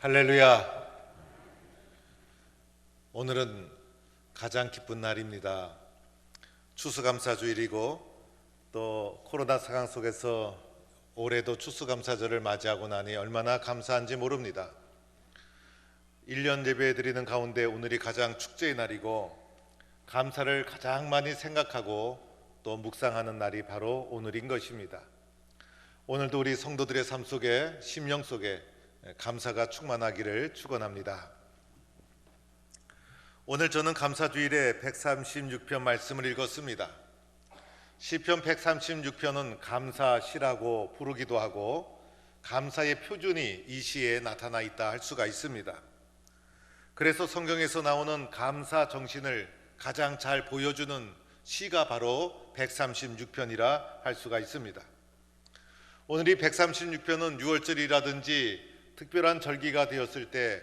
할렐루야. 오늘은 가장 기쁜 날입니다. 추수감사주일이고 또 코로나 상황 속에서 올해도 추수감사절을 맞이하고 나니 얼마나 감사한지 모릅니다. 1년 예배드리는 가운데 오늘이 가장 축제의 날이고 감사를 가장 많이 생각하고 또 묵상하는 날이 바로 오늘인 것입니다. 오늘도 우리 성도들의 삶 속에, 심령 속에 감사가 충만하기를 축원합니다. 오늘 저는 감사주일에 136편 말씀을 읽었습니다. 시편 136편은 감사시라고 부르기도 하고 감사의 표준이 이 시에 나타나 있다 할 수가 있습니다. 그래서 성경에서 나오는 감사 정신을 가장 잘 보여주는 시가 바로 136편이라 할 수가 있습니다. 오늘 이 136편은 6월절이라든지 특별한 절기가 되었을 때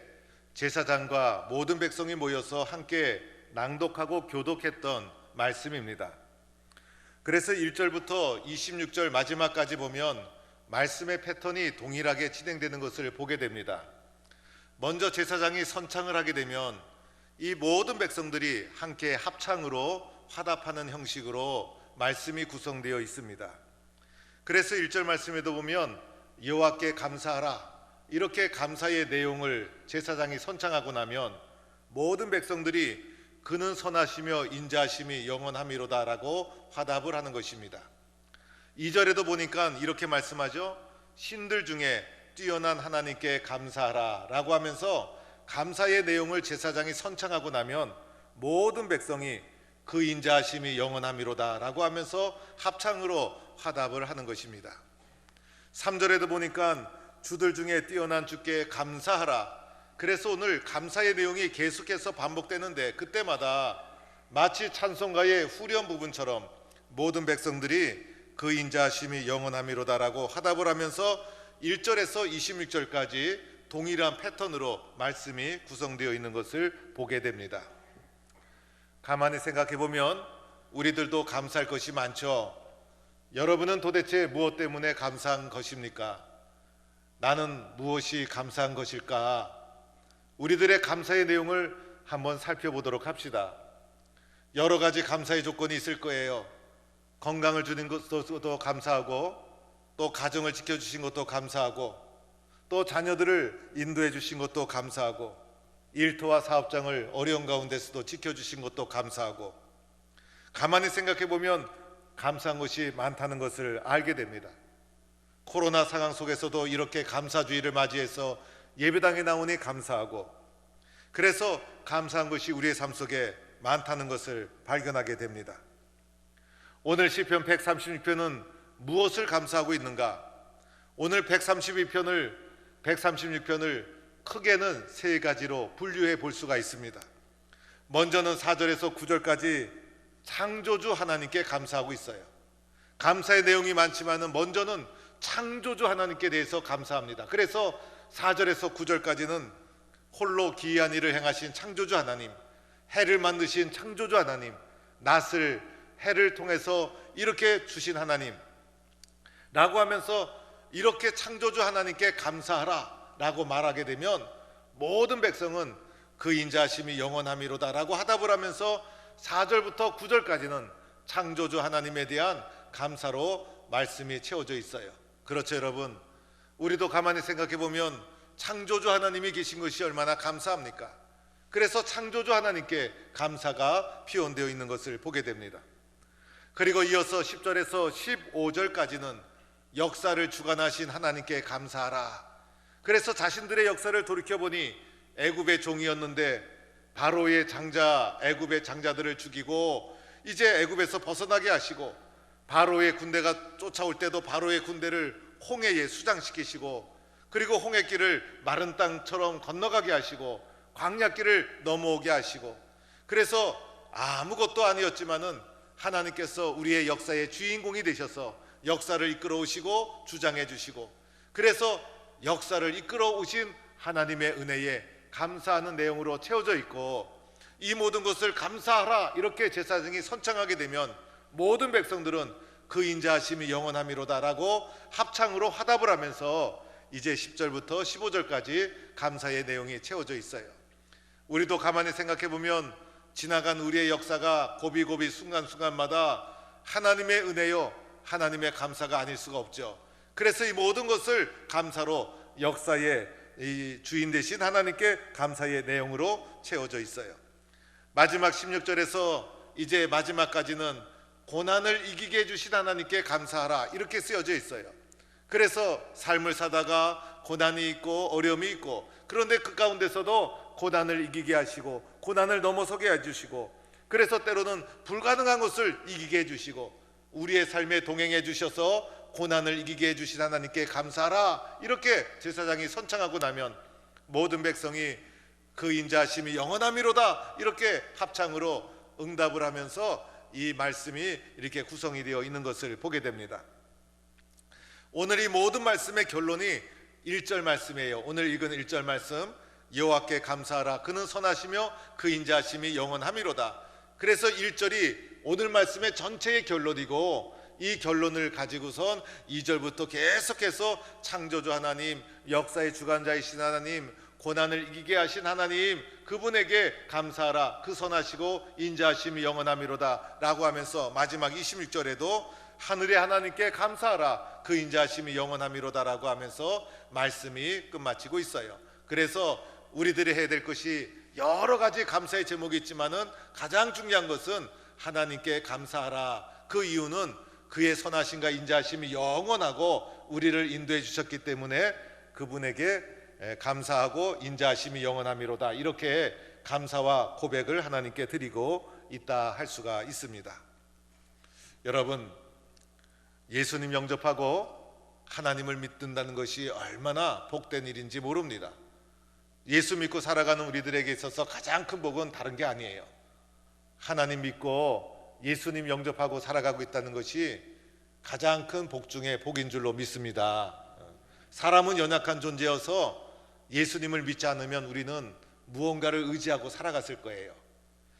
제사장과 모든 백성이 모여서 함께 낭독하고 교독했던 말씀입니다. 그래서 1절부터 26절 마지막까지 보면 말씀의 패턴이 동일하게 진행되는 것을 보게 됩니다. 먼저 제사장이 선창을 하게 되면 이 모든 백성들이 함께 합창으로 화답하는 형식으로 말씀이 구성되어 있습니다. 그래서 1절 말씀에도 보면 여호와께 감사하라, 이렇게 감사의 내용을 제사장이 선창하고 나면 모든 백성들이 그는 선하시며 인자하심이 영원함이로다 라고 화답을 하는 것입니다. 2절에도 보니까 이렇게 말씀하죠. 신들 중에 뛰어난 하나님께 감사하라 라고 하면서 감사의 내용을 제사장이 선창하고 나면 모든 백성이 그 인자하심이 영원함이로다 라고 하면서 합창으로 화답을 하는 것입니다. 3절에도 보니까 주들 중에 뛰어난 주께 감사하라. 그래서 오늘 감사의 내용이 계속해서 반복되는데 그때마다 마치 찬송가의 후렴 부분처럼 모든 백성들이 그 인자하심이 영원함이로다라고 화답을 하면서 1절에서 26절까지 동일한 패턴으로 말씀이 구성되어 있는 것을 보게 됩니다. 가만히 생각해 보면 우리들도 감사할 것이 많죠. 여러분은 도대체 무엇 때문에 감사한 것입니까? 나는 무엇이 감사한 것일까? 우리들의 감사의 내용을 한번 살펴보도록 합시다. 여러 가지 감사의 조건이 있을 거예요. 건강을 주는 것도 감사하고, 또 가정을 지켜주신 것도 감사하고, 또 자녀들을 인도해 주신 것도 감사하고, 일터와 사업장을 어려운 가운데서도 지켜주신 것도 감사하고, 가만히 생각해 보면 감사한 것이 많다는 것을 알게 됩니다. 코로나 상황 속에서도 이렇게 감사주의를 맞이해서 예배당에 나오니 감사하고, 그래서 감사한 것이 우리의 삶 속에 많다는 것을 발견하게 됩니다. 오늘 시편 136편은 무엇을 감사하고 있는가? 오늘 136편을 크게는 세 가지로 분류해 볼 수가 있습니다. 먼저는 4절에서 9절까지 창조주 하나님께 감사하고 있어요. 감사의 내용이 많지만은 먼저는 창조주 하나님께 대해서 감사합니다. 그래서 4절에서 9절까지는 홀로 기이한 일을 행하신 창조주 하나님, 해를 만드신 창조주 하나님, 낫을 해를 통해서 이렇게 주신 하나님 라고 하면서 이렇게 창조주 하나님께 감사하라 라고 말하게 되면 모든 백성은 그 인자하심이 영원함이로다 라고 화답을 하면서 4절부터 9절까지는 창조주 하나님에 대한 감사로 말씀이 채워져 있어요. 그렇죠, 여러분? 우리도 가만히 생각해 보면 창조주 하나님이 계신 것이 얼마나 감사합니까? 그래서 창조주 하나님께 감사가 표현되어 있는 것을 보게 됩니다. 그리고 이어서 10절에서 15절까지는 역사를 주관하신 하나님께 감사하라. 그래서 자신들의 역사를 돌이켜보니 애굽의 종이었는데 바로의 장자, 애굽의 장자들을 죽이고 이제 애굽에서 벗어나게 하시고, 바로의 군대가 쫓아올 때도 바로의 군대를 홍해에 수장시키시고, 그리고 홍해길을 마른 땅처럼 건너가게 하시고 광야길을 넘어오게 하시고, 그래서 아무것도 아니었지만은 하나님께서 우리의 역사의 주인공이 되셔서 역사를 이끌어 오시고 주장해 주시고, 그래서 역사를 이끌어 오신 하나님의 은혜에 감사하는 내용으로 채워져 있고, 이 모든 것을 감사하라 이렇게 제사장이 선창하게 되면 모든 백성들은 그 인자하심이 영원함이로다라고 합창으로 화답을 하면서 이제 10절부터 15절까지 감사의 내용이 채워져 있어요. 우리도 가만히 생각해 보면 지나간 우리의 역사가 고비고비 순간순간마다 하나님의 은혜요, 하나님의 감사가 아닐 수가 없죠. 그래서 이 모든 것을 감사로 역사의 이 주인 되신 하나님께 감사의 내용으로 채워져 있어요. 마지막 16절에서 이제 마지막까지는 고난을 이기게 해주신 하나님께 감사하라 이렇게 쓰여져 있어요. 그래서 삶을 사다가 고난이 있고 어려움이 있고, 그런데 그 가운데서도 고난을 이기게 하시고 고난을 넘어서게 해주시고, 그래서 때로는 불가능한 것을 이기게 해주시고 우리의 삶에 동행해 주셔서 고난을 이기게 해주신 하나님께 감사하라 이렇게 제사장이 선창하고 나면 모든 백성이 그 인자하심이 영원함이로다 이렇게 합창으로 응답을 하면서 이 말씀이 이렇게 구성이 되어 있는 것을 보게 됩니다. 오늘 이 모든 말씀의 결론이 1절 말씀이에요. 오늘 읽은 1절 말씀, 여호와께 감사하라 그는 선하시며 그 인자하심이 영원함이로다. 그래서 1절이 오늘 말씀의 전체의 결론이고, 이 결론을 가지고선 2절부터 계속해서 창조주 하나님, 역사의 주관자이신 하나님, 고난을 이기게 하신 하나님, 그분에게 감사하라 그 선하시고 인자하심이 영원함이로다 라고 하면서 마지막 26절에도 하늘의 하나님께 감사하라 그 인자하심이 영원함이로다 라고 하면서 말씀이 끝마치고 있어요. 그래서 우리들이 해야 될 것이 여러 가지 감사의 제목이 있지만은 가장 중요한 것은 하나님께 감사하라. 그 이유는 그의 선하심과 인자하심이 영원하고 우리를 인도해 주셨기 때문에 그분에게 감사하고 인자하심이 영원함이로다 이렇게 감사와 고백을 하나님께 드리고 있다 할 수가 있습니다. 여러분, 예수님 영접하고 하나님을 믿는다는 것이 얼마나 복된 일인지 모릅니다. 예수 믿고 살아가는 우리들에게 있어서 가장 큰 복은 다른 게 아니에요. 하나님 믿고 예수님 영접하고 살아가고 있다는 것이 가장 큰 복 중에 복인 줄로 믿습니다. 사람은 연약한 존재여서 예수님을 믿지 않으면 우리는 무언가를 의지하고 살아갔을 거예요.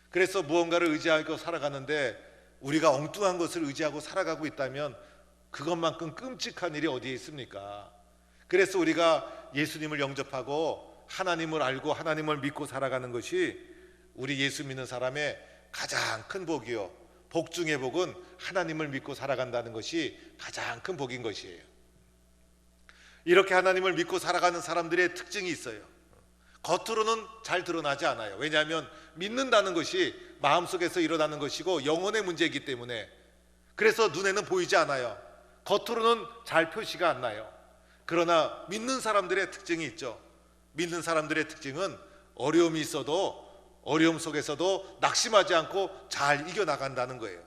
그래서 무언가를 의지하고 살아가는데 우리가 엉뚱한 것을 의지하고 살아가고 있다면 그것만큼 끔찍한 일이 어디에 있습니까? 그래서 우리가 예수님을 영접하고 하나님을 알고 하나님을 믿고 살아가는 것이 우리 예수 믿는 사람의 가장 큰 복이요, 복 중의 복은 하나님을 믿고 살아간다는 것이 가장 큰 복인 것이에요. 이렇게 하나님을 믿고 살아가는 사람들의 특징이 있어요. 겉으로는 잘 드러나지 않아요. 왜냐하면 믿는다는 것이 마음속에서 일어나는 것이고 영혼의 문제이기 때문에, 그래서 눈에는 보이지 않아요. 겉으로는 잘 표시가 안 나요. 그러나 믿는 사람들의 특징이 있죠. 믿는 사람들의 특징은 어려움이 있어도 어려움 속에서도 낙심하지 않고 잘 이겨나간다는 거예요.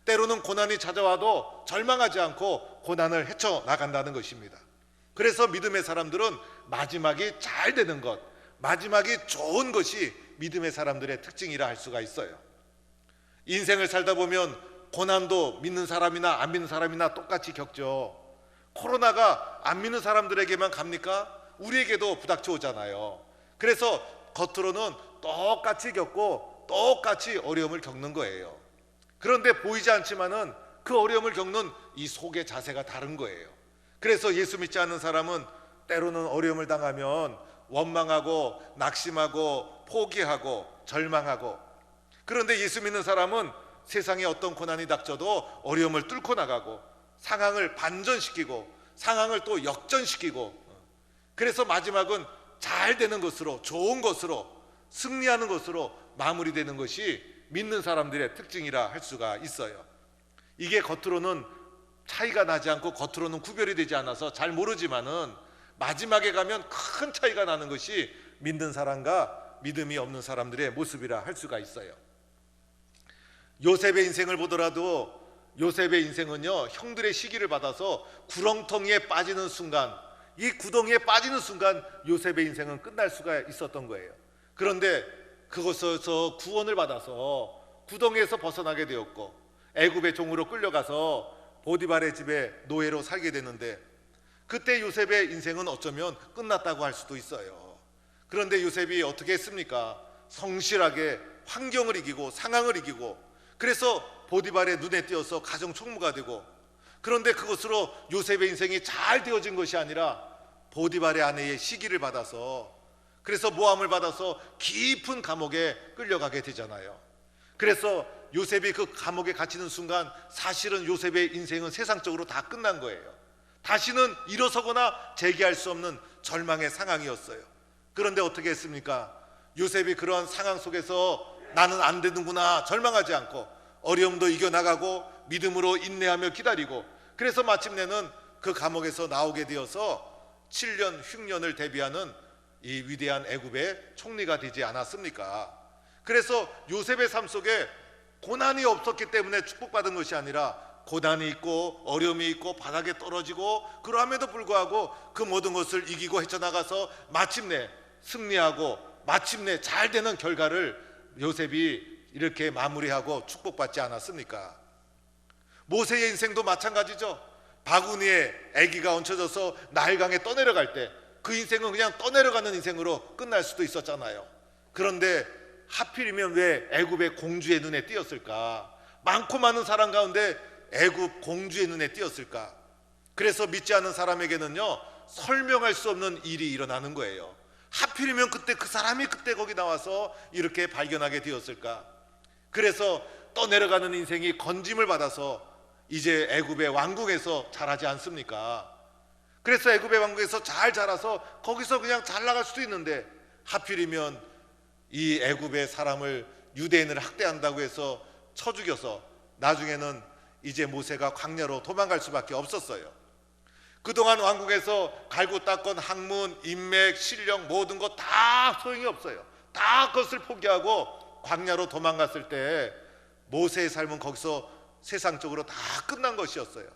때로는 고난이 찾아와도 절망하지 않고 고난을 헤쳐나간다는 것입니다. 그래서 믿음의 사람들은 마지막이 잘 되는 것, 마지막이 좋은 것이 믿음의 사람들의 특징이라 할 수가 있어요. 인생을 살다 보면 고난도 믿는 사람이나 안 믿는 사람이나 똑같이 겪죠. 코로나가 안 믿는 사람들에게만 갑니까? 우리에게도 부닥쳐 오잖아요. 그래서 겉으로는 똑같이 겪고 똑같이 어려움을 겪는 거예요. 그런데 보이지 않지만은 그 어려움을 겪는 이 속의 자세가 다른 거예요. 그래서 예수 믿지 않는 사람은 때로는 어려움을 당하면 원망하고 낙심하고 포기하고 절망하고, 그런데 예수 믿는 사람은 세상에 어떤 고난이 닥쳐도 어려움을 뚫고 나가고 상황을 반전시키고 상황을 또 역전시키고, 그래서 마지막은 잘 되는 것으로, 좋은 것으로, 승리하는 것으로 마무리되는 것이 믿는 사람들의 특징이라 할 수가 있어요. 이게 겉으로는 차이가 나지 않고 겉으로는 구별이 되지 않아서 잘 모르지만은 마지막에 가면 큰 차이가 나는 것이 믿는 사람과 믿음이 없는 사람들의 모습이라 할 수가 있어요. 요셉의 인생을 보더라도 요셉의 인생은요, 형들의 시기를 받아서 구렁텅이에 빠지는 순간, 이 구덩이에 빠지는 순간 요셉의 인생은 끝날 수가 있었던 거예요. 그런데 그곳에서 구원을 받아서 구덩이에서 벗어나게 되었고 애굽의 종으로 끌려가서 보디발의 집에 노예로 살게 되는데, 그때 요셉의 인생은 어쩌면 끝났다고 할 수도 있어요. 그런데 요셉이 어떻게 했습니까? 성실하게 환경을 이기고 상황을 이기고, 그래서 보디발의 눈에 띄어서 가정 총무가 되고, 그런데 그것으로 요셉의 인생이 잘 되어진 것이 아니라 보디발의 아내의 시기를 받아서, 그래서 모함을 받아서 깊은 감옥에 끌려가게 되잖아요. 그래서 요셉이 그 감옥에 갇히는 순간 사실은 요셉의 인생은 세상적으로 다 끝난 거예요. 다시는 일어서거나 재기할 수 없는 절망의 상황이었어요. 그런데 어떻게 했습니까? 요셉이 그러한 상황 속에서 나는 안 되는구나 절망하지 않고 어려움도 이겨나가고 믿음으로 인내하며 기다리고, 그래서 마침내는 그 감옥에서 나오게 되어서 7년 흉년을 대비하는 이 위대한 애굽의 총리가 되지 않았습니까? 그래서 요셉의 삶 속에 고난이 없었기 때문에 축복받은 것이 아니라 고난이 있고 어려움이 있고 바닥에 떨어지고, 그러함에도 불구하고 그 모든 것을 이기고 헤쳐나가서 마침내 승리하고 마침내 잘 되는 결과를 요셉이 이렇게 마무리하고 축복받지 않았습니까? 모세의 인생도 마찬가지죠. 바구니에 아기가 얹혀져서 나일강에 떠내려갈 때 그 인생은 그냥 떠내려가는 인생으로 끝날 수도 있었잖아요. 그런데 하필이면 왜 애굽의 공주의 눈에 띄었을까? 많고 많은 사람 가운데 애굽 공주의 눈에 띄었을까? 그래서 믿지 않는 사람에게는요, 설명할 수 없는 일이 일어나는 거예요. 하필이면 그때 그 사람이 그때 거기 나와서 이렇게 발견하게 되었을까? 그래서 떠내려가는 인생이 건짐을 받아서 이제 애굽의 왕궁에서 자라지 않습니까? 그래서 애굽의 왕궁에서 잘 자라서 거기서 그냥 잘 나갈 수도 있는데, 하필이면 이 애굽의 사람을 유대인을 학대한다고 해서 쳐 죽여서 나중에는 이제 모세가 광야로 도망갈 수밖에 없었어요. 그동안 왕궁에서 갈고 닦은 학문, 인맥, 실력 모든 거 다 소용이 없어요. 다 그것을 포기하고 광야로 도망갔을 때 모세의 삶은 거기서 세상적으로 다 끝난 것이었어요.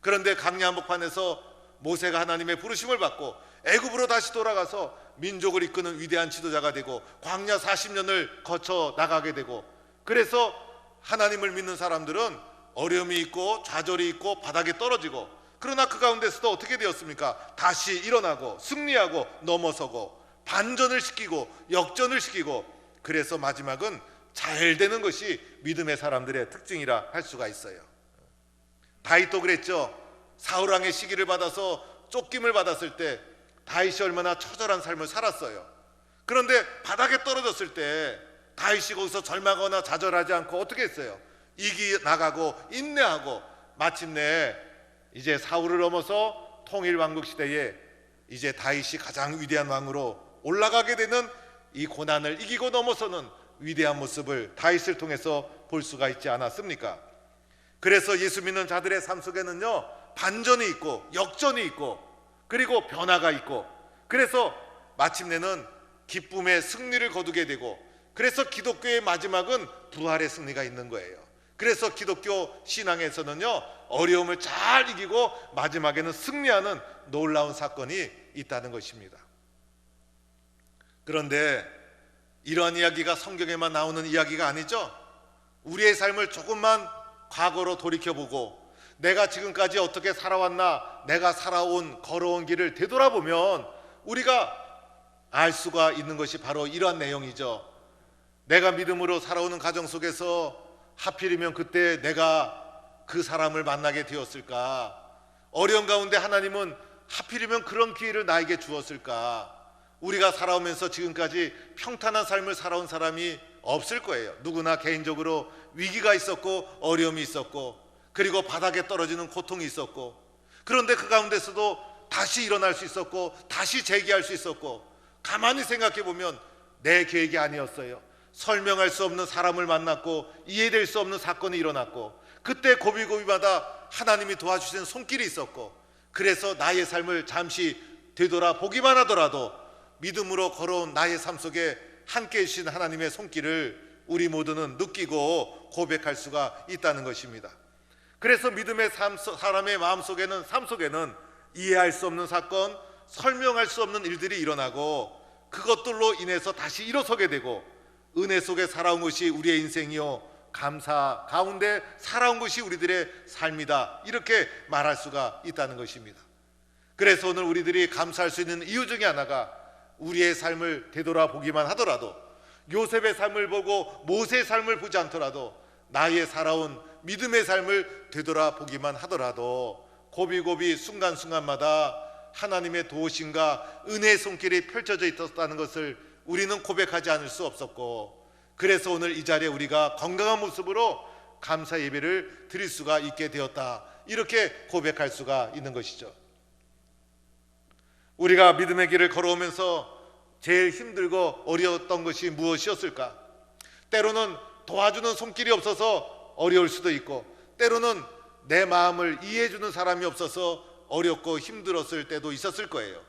그런데 광야 한복판에서 모세가 하나님의 부르심을 받고 애굽으로 다시 돌아가서 민족을 이끄는 위대한 지도자가 되고 광야 40년을 거쳐 나가게 되고, 그래서 하나님을 믿는 사람들은 어려움이 있고 좌절이 있고 바닥에 떨어지고, 그러나 그 가운데서도 어떻게 되었습니까? 다시 일어나고 승리하고 넘어서고 반전을 시키고 역전을 시키고, 그래서 마지막은 잘 되는 것이 믿음의 사람들의 특징이라 할 수가 있어요. 다윗도 그랬죠. 사울왕의 시기를 받아서 쫓김을 받았을 때 다윗이 얼마나 처절한 삶을 살았어요. 그런데 바닥에 떨어졌을 때 다윗이 거기서 절망하거나 좌절하지 않고 어떻게 했어요? 이겨나가고 인내하고 마침내 이제 사울을 넘어서 통일왕국 시대에 이제 다윗이 가장 위대한 왕으로 올라가게 되는 이 고난을 이기고 넘어서는 위대한 모습을 다윗을 통해서 볼 수가 있지 않았습니까? 그래서 예수 믿는 자들의 삶 속에는요, 반전이 있고 역전이 있고 그리고 변화가 있고, 그래서 마침내는 기쁨의 승리를 거두게 되고, 그래서 기독교의 마지막은 부활의 승리가 있는 거예요. 그래서 기독교 신앙에서는요, 어려움을 잘 이기고 마지막에는 승리하는 놀라운 사건이 있다는 것입니다. 그런데 이러한 이야기가 성경에만 나오는 이야기가 아니죠. 우리의 삶을 조금만 과거로 돌이켜보고 내가 지금까지 어떻게 살아왔나, 내가 살아온 걸어온 길을 되돌아보면 우리가 알 수가 있는 것이 바로 이러한 내용이죠. 내가 믿음으로 살아오는 가정 속에서 하필이면 그때 내가 그 사람을 만나게 되었을까? 어려운 가운데 하나님은 하필이면 그런 기회를 나에게 주었을까? 우리가 살아오면서 지금까지 평탄한 삶을 살아온 사람이 없을 거예요. 누구나 개인적으로 위기가 있었고 어려움이 있었고, 그리고 바닥에 떨어지는 고통이 있었고, 그런데 그 가운데서도 다시 일어날 수 있었고 다시 재기할 수 있었고, 가만히 생각해 보면 내 계획이 아니었어요. 설명할 수 없는 사람을 만났고 이해될 수 없는 사건이 일어났고, 그때 고비고비마다 하나님이 도와주시는 손길이 있었고, 그래서 나의 삶을 잠시 되돌아보기만 하더라도 믿음으로 걸어온 나의 삶 속에 함께 해주신 하나님의 손길을 우리 모두는 느끼고 고백할 수가 있다는 것입니다. 그래서 믿음의 삶, 사람의 마음속에는, 삶 속에는 이해할 수 없는 사건, 설명할 수 없는 일들이 일어나고, 그것들로 인해서 다시 일어서게 되고, 은혜 속에 살아온 것이 우리의 인생이요 감사 가운데 살아온 것이 우리들의 삶이다, 이렇게 말할 수가 있다는 것입니다. 그래서 오늘 우리들이 감사할 수 있는 이유 중에 하나가 우리의 삶을 되돌아보기만 하더라도, 요셉의 삶을 보고 모세의 삶을 보지 않더라도 나의 살아온 믿음의 삶을 되돌아보기만 하더라도 고비고비 순간순간마다 하나님의 도우심과 은혜의 손길이 펼쳐져 있었다는 것을 우리는 고백하지 않을 수 없었고, 그래서 오늘 이 자리에 우리가 건강한 모습으로 감사 예배를 드릴 수가 있게 되었다, 이렇게 고백할 수가 있는 것이죠. 우리가 믿음의 길을 걸어오면서 제일 힘들고 어려웠던 것이 무엇이었을까? 때로는 도와주는 손길이 없어서 어려울 수도 있고, 때로는 내 마음을 이해해주는 사람이 없어서 어렵고 힘들었을 때도 있었을 거예요.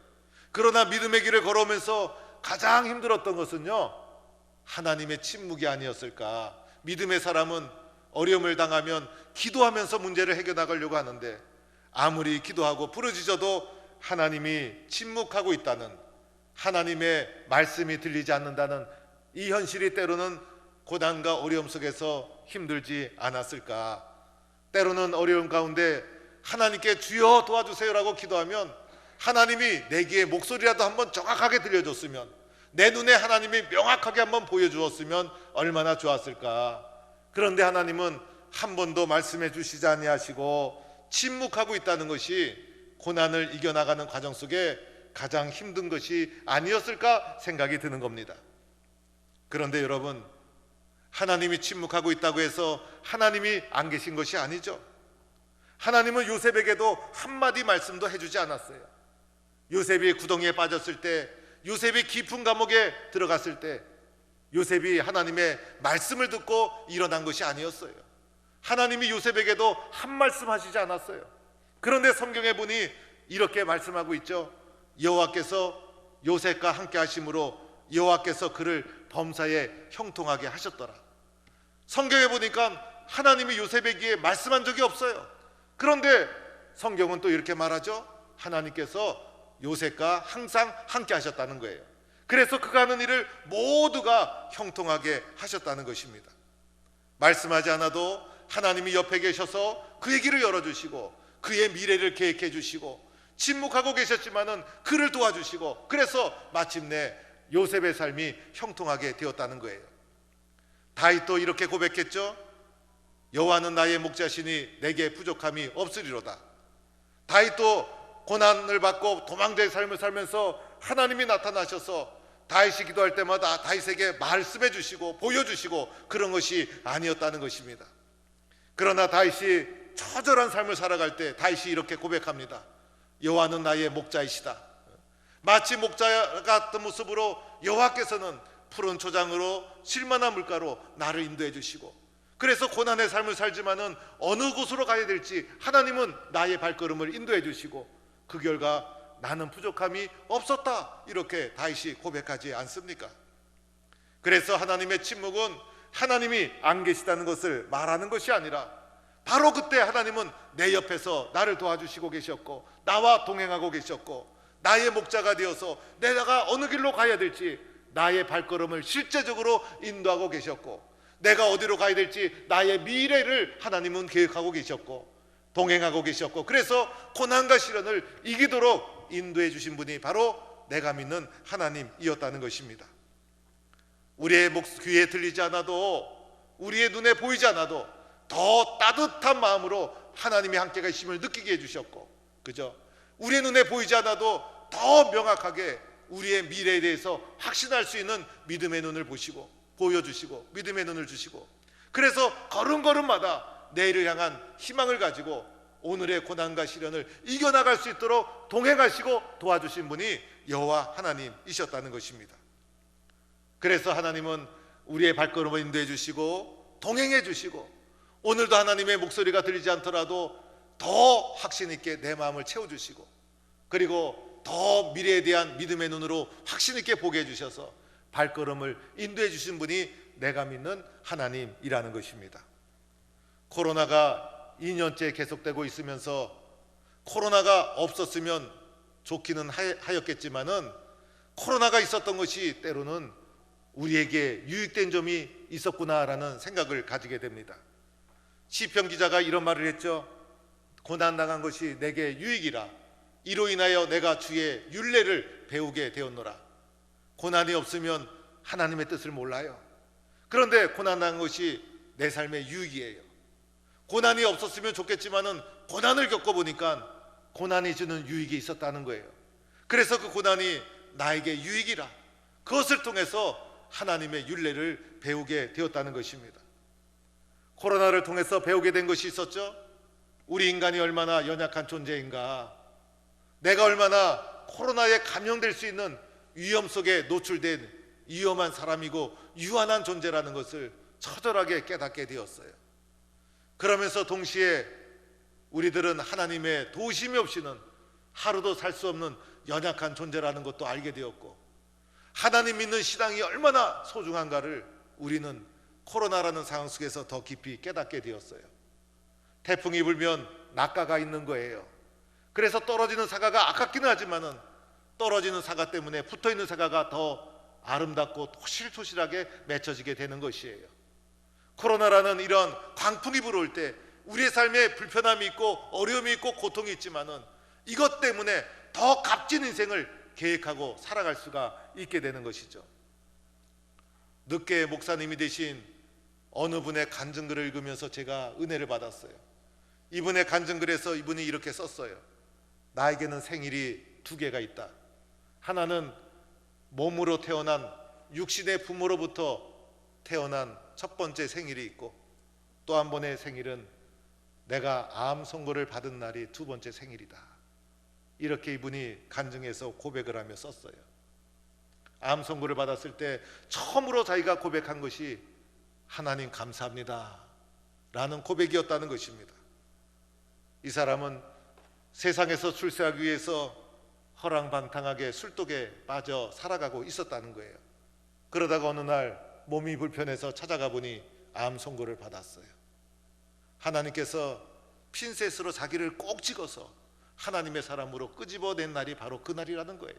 그러나 믿음의 길을 걸어오면서 가장 힘들었던 것은요, 하나님의 침묵이 아니었을까? 믿음의 사람은 어려움을 당하면 기도하면서 문제를 해결나가려고 하는데, 아무리 기도하고 부르짖어도 하나님이 침묵하고 있다는, 하나님의 말씀이 들리지 않는다는 이 현실이 때로는 고난과 어려움 속에서 힘들지 않았을까? 때로는 어려움 가운데 하나님께 주여 도와주세요라고 기도하면 하나님이 내 귀에 목소리라도 한번 정확하게 들려줬으면, 내 눈에 하나님이 명확하게 한번 보여주었으면 얼마나 좋았을까? 그런데 하나님은 한 번도 말씀해 주시지 아니하시고 침묵하고 있다는 것이 고난을 이겨나가는 과정 속에 가장 힘든 것이 아니었을까 생각이 드는 겁니다. 그런데 여러분, 하나님이 침묵하고 있다고 해서 하나님이 안 계신 것이 아니죠. 하나님은 요셉에게도 한마디 말씀도 해주지 않았어요. 요셉이 구덩이에 빠졌을 때, 요셉이 깊은 감옥에 들어갔을 때 요셉이 하나님의 말씀을 듣고 일어난 것이 아니었어요. 하나님이 요셉에게도 한 말씀 하시지 않았어요. 그런데 성경에 보니 이렇게 말씀하고 있죠. 여호와께서 요셉과 함께 하심으로 여호와께서 그를 범사에 형통하게 하셨더라. 성경에 보니까 하나님이 요셉의 귀에 말씀한 적이 없어요. 그런데 성경은 또 이렇게 말하죠. 하나님께서 요셉과 항상 함께 하셨다는 거예요. 그래서 그가 하는 일을 모두가 형통하게 하셨다는 것입니다. 말씀하지 않아도 하나님이 옆에 계셔서 그의 길을 열어주시고 그의 미래를 계획해 주시고, 침묵하고 계셨지만은 그를 도와주시고, 그래서 마침내 요셉의 삶이 형통하게 되었다는 거예요. 다윗도 이렇게 고백했죠. 여호와는 나의 목자시니 내게 부족함이 없으리로다. 다윗도 고난을 받고 도망자의 삶을 살면서 하나님이 나타나셔서 다윗이 기도할 때마다 다윗에게 말씀해 주시고 보여주시고 그런 것이 아니었다는 것입니다. 그러나 다윗이 처절한 삶을 살아갈 때 다윗이 이렇게 고백합니다. 여호와는 나의 목자이시다. 마치 목자 같은 모습으로 여호와께서는 푸른 초장으로 실만한 물가로 나를 인도해 주시고, 그래서 고난의 삶을 살지만은 어느 곳으로 가야 될지 하나님은 나의 발걸음을 인도해 주시고, 그 결과 나는 부족함이 없었다, 이렇게 다윗이 고백하지 않습니까? 그래서 하나님의 침묵은 하나님이 안 계시다는 것을 말하는 것이 아니라, 바로 그때 하나님은 내 옆에서 나를 도와주시고 계셨고 나와 동행하고 계셨고 나의 목자가 되어서 내가 어느 길로 가야 될지 나의 발걸음을 실제적으로 인도하고 계셨고, 내가 어디로 가야 될지 나의 미래를 하나님은 계획하고 계셨고 동행하고 계셨고, 그래서 고난과 시련을 이기도록 인도해 주신 분이 바로 내가 믿는 하나님이었다는 것입니다. 우리의 귀에 들리지 않아도, 우리의 눈에 보이지 않아도 더 따뜻한 마음으로 하나님이 함께 계심을 느끼게 해주셨고, 그죠? 우리의 눈에 보이지 않아도 더 명확하게 우리의 미래에 대해서 확신할 수 있는 믿음의 눈을 보시고 보여주시고 믿음의 눈을 주시고, 그래서 걸음걸음마다 내일을 향한 희망을 가지고 오늘의 고난과 시련을 이겨나갈 수 있도록 동행하시고 도와주신 분이 여호와 하나님이셨다는 것입니다. 그래서 하나님은 우리의 발걸음을 인도해 주시고 동행해 주시고, 오늘도 하나님의 목소리가 들리지 않더라도 더 확신 있게 내 마음을 채워주시고, 그리고 더 미래에 대한 믿음의 눈으로 확신 있게 보게 해주셔서 발걸음을 인도해 주신 분이 내가 믿는 하나님이라는 것입니다. 코로나가 2년째 계속되고 있으면서 코로나가 없었으면 좋기는 하였겠지만은 코로나가 있었던 것이 때로는 우리에게 유익된 점이 있었구나라는 생각을 가지게 됩니다. 시편 기자가 이런 말을 했죠. 고난당한 것이 내게 유익이라, 이로 인하여 내가 주의 율례를 배우게 되었노라. 고난이 없으면 하나님의 뜻을 몰라요. 그런데 고난한 것이 내 삶의 유익이에요. 고난이 없었으면 좋겠지만은 고난을 겪어보니까 고난이 주는 유익이 있었다는 거예요. 그래서 그 고난이 나에게 유익이라, 그것을 통해서 하나님의 율례를 배우게 되었다는 것입니다. 코로나를 통해서 배우게 된 것이 있었죠. 우리 인간이 얼마나 연약한 존재인가, 내가 얼마나 코로나에 감염될 수 있는 위험 속에 노출된 위험한 사람이고 유한한 존재라는 것을 처절하게 깨닫게 되었어요. 그러면서 동시에 우리들은 하나님의 도우심이 없이는 하루도 살 수 없는 연약한 존재라는 것도 알게 되었고, 하나님 믿는 신앙이 얼마나 소중한가를 우리는 코로나라는 상황 속에서 더 깊이 깨닫게 되었어요. 태풍이 불면 낙가가 있는 거예요. 그래서 떨어지는 사과가 아깝기는 하지만은 떨어지는 사과 때문에 붙어있는 사과가 더 아름답고 토실토실하게 맺혀지게 되는 것이에요. 코로나라는 이런 광풍이 불어올 때 우리의 삶에 불편함이 있고 어려움이 있고 고통이 있지만은 이것 때문에 더 값진 인생을 계획하고 살아갈 수가 있게 되는 것이죠. 늦게 목사님이 되신 어느 분의 간증글을 읽으면서 제가 은혜를 받았어요. 이분의 간증글에서 이분이 이렇게 썼어요. 나에게는 생일이 두 개가 있다. 하나는 몸으로 태어난 육신의 부모로부터 태어난 첫 번째 생일이 있고, 또 한 번의 생일은 내가 암 선고를 받은 날이 두 번째 생일이다. 이렇게 이분이 간증해서 고백을 하며 썼어요. 암 선고를 받았을 때 처음으로 자기가 고백한 것이 하나님 감사합니다 라는 고백이었다는 것입니다. 이 사람은 세상에서 출세하기 위해서 허랑방탕하게 술독에 빠져 살아가고 있었다는 거예요. 그러다가 어느 날 몸이 불편해서 찾아가 보니 암 선고를 받았어요. 하나님께서 핀셋으로 자기를 꼭 찍어서 하나님의 사람으로 끄집어낸 날이 바로 그 날이라는 거예요.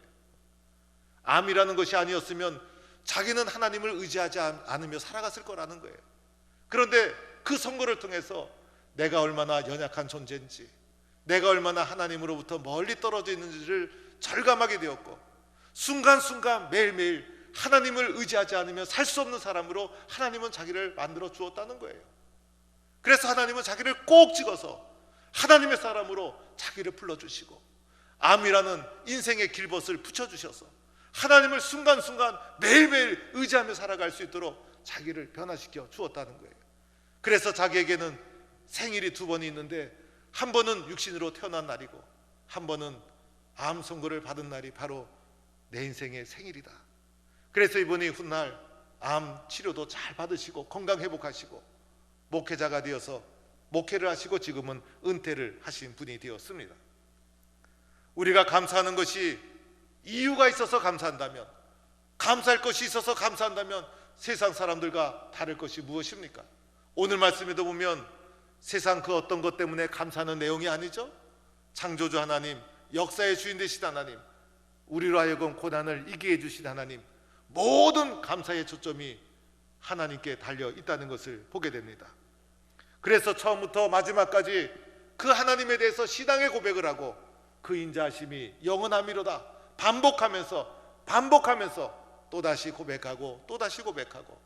암이라는 것이 아니었으면 자기는 하나님을 의지하지 않으며 살아갔을 거라는 거예요. 그런데 그 선고를 통해서 내가 얼마나 연약한 존재인지, 내가 얼마나 하나님으로부터 멀리 떨어져 있는지를 절감하게 되었고, 순간순간 매일매일 하나님을 의지하지 않으면 살 수 없는 사람으로 하나님은 자기를 만들어 주었다는 거예요. 그래서 하나님은 자기를 꼭 찍어서 하나님의 사람으로 자기를 불러주시고, 암이라는 인생의 길벗을 붙여주셔서 하나님을 순간순간 매일매일 의지하며 살아갈 수 있도록 자기를 변화시켜 주었다는 거예요. 그래서 자기에게는 생일이 두 번이 있는데, 한 번은 육신으로 태어난 날이고 한 번은 암 선고를 받은 날이 바로 내 인생의 생일이다. 그래서 이분이 훗날 암 치료도 잘 받으시고 건강 회복하시고 목회자가 되어서 목회를 하시고 지금은 은퇴를 하신 분이 되었습니다. 우리가 감사하는 것이 이유가 있어서 감사한다면, 감사할 것이 있어서 감사한다면 세상 사람들과 다를 것이 무엇입니까? 오늘 말씀에도 보면 세상 그 어떤 것 때문에 감사하는 내용이 아니죠. 창조주 하나님, 역사의 주인 되신 하나님, 우리로 하여금 고난을 이기게 해주신 하나님, 모든 감사의 초점이 하나님께 달려 있다는 것을 보게 됩니다. 그래서 처음부터 마지막까지 그 하나님에 대해서 신앙의 고백을 하고 그 인자하심이 영원함이로다 반복하면서 또다시 고백하고 또다시 고백하고,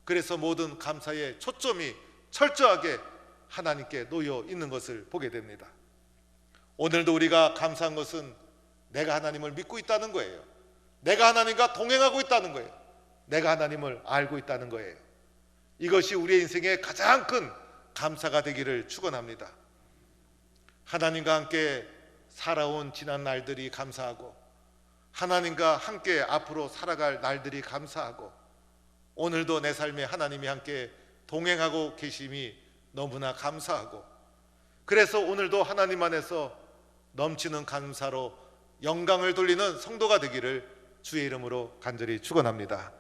그래서 모든 감사의 초점이 철저하게 하나님께 놓여 있는 것을 보게 됩니다. 오늘도 우리가 감사한 것은 내가 하나님을 믿고 있다는 거예요. 내가 하나님과 동행하고 있다는 거예요. 내가 하나님을 알고 있다는 거예요. 이것이 우리의 인생의 가장 큰 감사가 되기를 축원합니다. 하나님과 함께 살아온 지난 날들이 감사하고, 하나님과 함께 앞으로 살아갈 날들이 감사하고, 오늘도 내 삶에 하나님이 함께 동행하고 계심이 너무나 감사하고, 그래서 오늘도 하나님 안에서 넘치는 감사로 영광을 돌리는 성도가 되기를 주의 이름으로 간절히 축원합니다.